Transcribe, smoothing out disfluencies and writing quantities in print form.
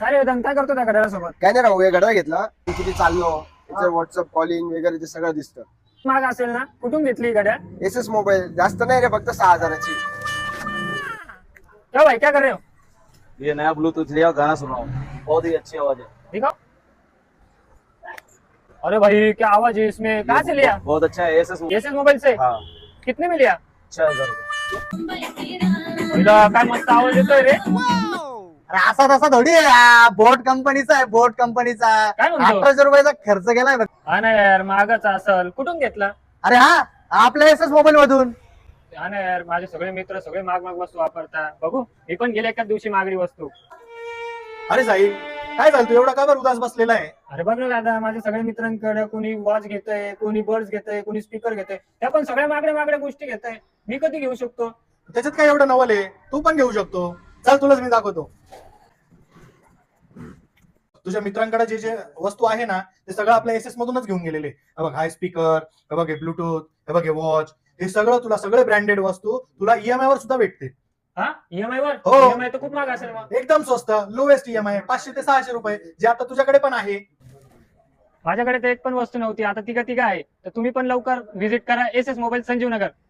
अरे वेदांत काय करतो त्या घड्याळासोबत? काय नाही राहू, हे घड्याळ घेतला मी किती चाललो, त्याचं व्हॉट्सअप कॉलिंग वगैरे ते सगळं दिसतं. महाग असेल ना? कुठून घेतली ही घड्याळ? एसएस मोबाईल जास्त नाही रे, फक्त 6,000ची. क्या भाई क्या कर रहे हो? ये नया ब्लूटूथ लिया, गाना सुन रहा हूँ, बहुत ही अच्छी आवाज है। दिखाओ। अरे भाई क्या आवाज है इसमें, कहाँ से लिया? बहुत अच्छा है, एसएस एसएस मोबाईल से? हाँ, कितने में लिया? 6,000 रुपये। पहिला काय मस्त आवाज येतोय रे. अरे असा तसा थोडी आहे हा. बोट कंपनीचा आहे, बोट कंपनीचा. काय म्हणतो? 1800 रुपयाचा खर्च केलाय बघ. हा ना यार, महागच असल. कुठून घेतला? अरे हा, आपल्या एसएस मोबाईल मधून. हा ना यार, माझे सगळे मित्र सगळे महाग महाग वस्तू वापरतात. बघू, मी पण गेले एका दिवशी महागडी वस्तू. अरे साहिल, काय झालं तू एवढा का बरं उदास बसलेला आहे? अरे बघ ना दादा, माझ्या सगळ्या मित्रांकडे कोणी वॉच घेतय, कोणी बर्ड्स घेतय, कोणी स्पीकर घेतय. त्या पण सगळ्या महागड्या महागड्या गोष्टी घेतय. मी कधी घेऊ शकतो? त्याच्यात काय एवढं नवल आहे, तू पण घेऊ शकतो. चल तुलाच मी दाखवतो. तुझ्या मित्रांकडे जे जे वस्तू आहे ना, ते सगळं आपल्या एसएस मधूनच घेऊन गेलेले. हे बघ, हाय स्पीकर, हे बघ हे ब्लूटूथ, हे बघ हे वॉच, हे सगळं तुला सगळे ब्रँडेड वस्तू तुला ईएमआय वर सुद्धा भेटते. हा, ईएमआय वर? हो. ईएमआय तर खूप महाग असेल मग. एकदम स्वस्त, लोएस्ट ईएमआय 500 ते 600 रुपये, जे आता तुझ्याकडे पण आहे. माझ्याकडे तर एक पण वस्तू नव्हती, आता तिघा आहे. तर तुम्ही पण लवकर व्हिजिट करा एसएस मोबाईल संजीवनगर.